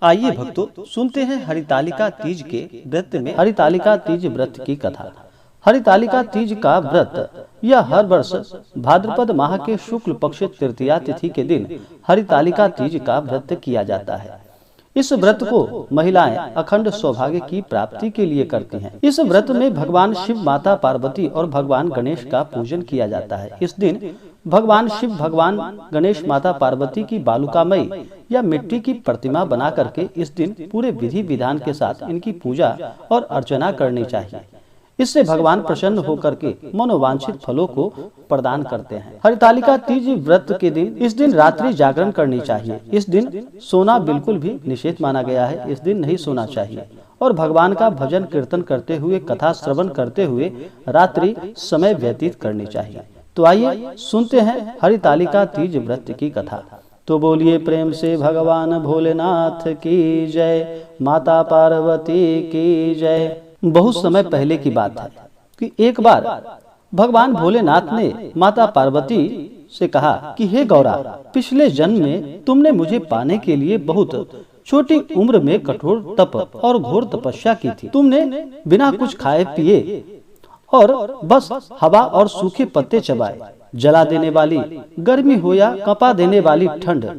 आइए भक्तों, सुनते हैं हरितालिका तीज के व्रत में हरितालिका तीज व्रत की कथा। हरितालिका तीज का व्रत यह हर वर्ष भाद्रपद माह के शुक्ल पक्ष तृतीया तिथि के दिन हरितालिका तीज का व्रत किया जाता है। इस व्रत को महिलाएं अखंड सौभाग्य की प्राप्ति के लिए करती हैं। इस व्रत में भगवान शिव, माता पार्वती और भगवान गणेश का पूजन किया जाता है। इस दिन भगवान शिव, भगवान गणेश, माता पार्वती की बालुकामयी या मिट्टी की प्रतिमा बना करके इस दिन पूरे विधि विधान के साथ इनकी पूजा और अर्चना करनी चाहिए। इससे भगवान प्रसन्न होकर के मनोवांछित फलों को प्रदान करते हैं। हरितालिका तीज व्रत के दिन इस दिन रात्रि जागरण करनी चाहिए। इस दिन सोना बिल्कुल भी निषेध माना गया है। इस दिन नहीं सोना चाहिए और भगवान का भजन कीर्तन करते हुए, कथा श्रवण करते हुए रात्रि समय व्यतीत करनी चाहिए। तो आइए सुनते हैं हरितालिका तीज व्रत की कथा। तो बोलिए प्रेम से भगवान भोलेनाथ की जय, माता पार्वती की जय। बहुत समय पहले की बात है कि एक बार भगवान भोलेनाथ ने माता पार्वती से कहा कि हे गौरा, पिछले जन्म में तुमने मुझे पाने के लिए बहुत छोटी उम्र में कठोर तप और घोर तपस्या की थी। तुमने बिना कुछ खाए पिए और बस हवा और सूखे पत्ते चबाए। जला देने वाली गर्मी हो या कपा देने वाली ठंड,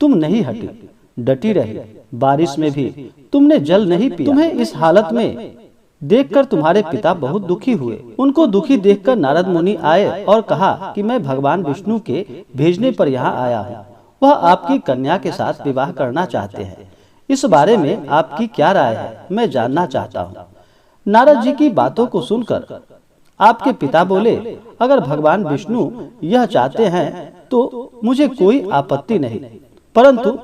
तुम नहीं हटी, डटी रही। बारिश में भी तुमने जल नहीं पिया। तुम्हें इस हालत में देखकर तुम्हारे पिता बहुत दुखी हुए। उनको दुखी देखकर नारद मुनि आए और कहा कि मैं भगवान विष्णु के भेजने पर यहाँ आया हूँ। वह आपकी कन्या के साथ विवाह करना चाहते हैं। इस बारे में आपकी क्या राय है, मैं जानना चाहता हूँ। नारद जी की बातों को सुनकर आपके पिता बोले, अगर भगवान विष्णु यह चाहते हैं तो मुझे कोई आपत्ति नहीं, परंतु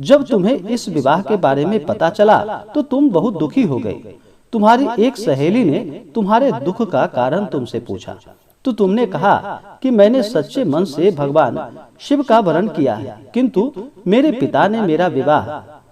जब तुम्हें इस विवाह के बारे में पता चला तो तुम बहुत दुखी हो गई। तुम्हारी एक सहेली ने तुम्हारे दुख का कारण तुमसे पूछा तो तुमने कहा कि मैंने सच्चे मन से भगवान शिव का वरण किया है, किंतु मेरे पिता ने मेरा विवाह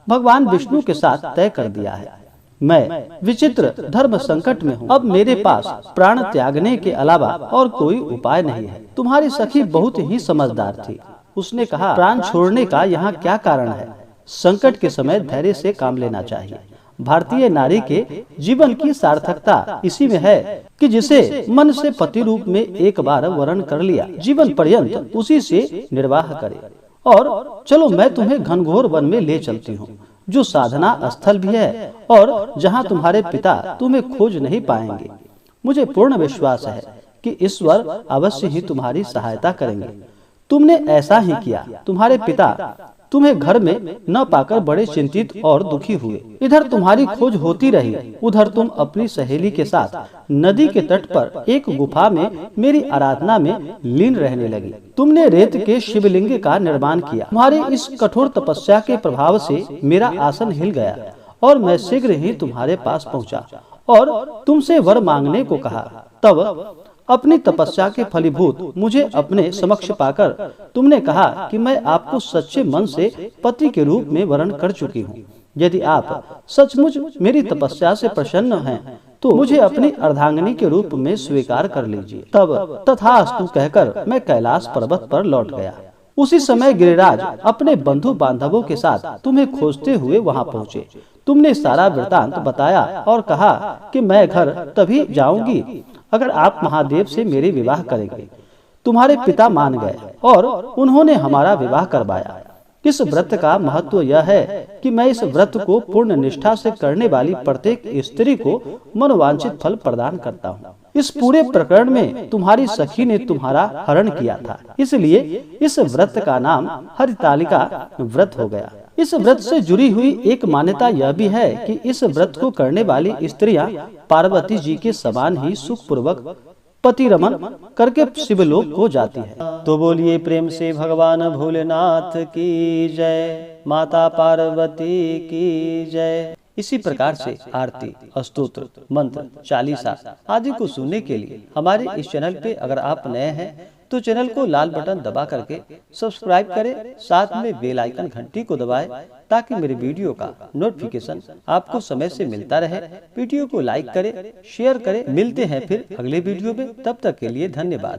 भगवान विष्णु के साथ तय कर दिया है। मैं विचित्र धर्म संकट में हूँ। अब मेरे पास प्राण त्यागने के अलावा और कोई उपाय नहीं है। तुम्हारी सखी बहुत ही समझदार थी। उसने कहा, प्राण छोड़ने का यहाँ क्या कारण है? संकट के समय धैर्य से काम लेना चाहिए। भारतीय नारी के जीवन की सार्थकता इसी में है कि जिसे मन से पति रूप में एक बार वरण कर लिया, जीवन पर्यंत उसी से निर्वाह करे। और चलो मैं तुम्हें घनघोर वन में ले चलती हूँ, जो साधना स्थल भी है और जहाँ तुम्हारे पिता तुम्हें खोज नहीं पाएंगे। मुझे पूर्ण विश्वास है कि ईश्वर अवश्य ही तुम्हारी सहायता करेंगे। तुमने ऐसा ही किया। तुम्हारे पिता तुम्हें घर में न पाकर बड़े चिंतित और दुखी हुए। इधर तुम्हारी खोज होती रही, उधर तुम अपनी सहेली के साथ नदी के तट पर एक गुफा में मेरी आराधना में लीन रहने लगी। तुमने रेत के शिवलिंग का निर्माण किया। तुम्हारी इस कठोर तपस्या के प्रभाव से मेरा आसन हिल गया और मैं शीघ्र ही तुम्हारे पास पहुंचा और तुमसे वर मांगने को कहा। तब अपनी तपस्या के फलीभूत मुझे अपने समक्ष पाकर तुमने कहा कि मैं आपको सच्चे मन से पति के रूप में वरण कर चुकी हूँ। यदि आप सचमुच मेरी तपस्या से प्रसन्न हैं तो मुझे अपनी अर्धांगिनी के रूप में स्वीकार कर लीजिए। तब तथास्तु कहकर मैं कैलाश पर्वत पर लौट गया। उसी समय गिरिराज अपने बंधु बांधवों के साथ तुम्हें खोजते हुए वहां पहुँचे। तुमने सारा वृतांत बताया और कहा कि मैं घर तभी जाऊंगी अगर आप महादेव से मेरे विवाह करेंगे। तुम्हारे पिता मान गए और उन्होंने हमारा विवाह करवाया। इस व्रत का महत्व यह है कि मैं इस व्रत को पूर्ण निष्ठा से करने वाली प्रत्येक स्त्री को मनोवांछित फल प्रदान करता हूँ। इस पूरे प्रकरण में तुम्हारी सखी ने तुम्हारा हरण किया था, इसलिए इस व्रत का नाम हरितालिका व्रत हो गया। इस व्रत से जुड़ी हुई एक मान्यता यह भी है कि इस व्रत को करने वाली स्त्रियां पार्वती जी के समान ही सुखपूर्वक पति रमन करके शिवलोक को जाती है। तो बोलिए प्रेम से भगवान भोलेनाथ की जय, माता पार्वती की जय। इसी प्रकार से आरती, स्तोत्र, मंत्र, चालीसा आदि को सुनने के लिए हमारे इस चैनल पे अगर आप नए हैं तो चैनल को लाल बटन दबा करके सब्सक्राइब करें, साथ में बेल आइकन घंटी को दबाएं ताकि मेरे वीडियो का नोटिफिकेशन आपको समय से मिलता रहे। वीडियो को लाइक करें, शेयर करें। मिलते हैं फिर अगले वीडियो में, तब तक के लिए धन्यवाद।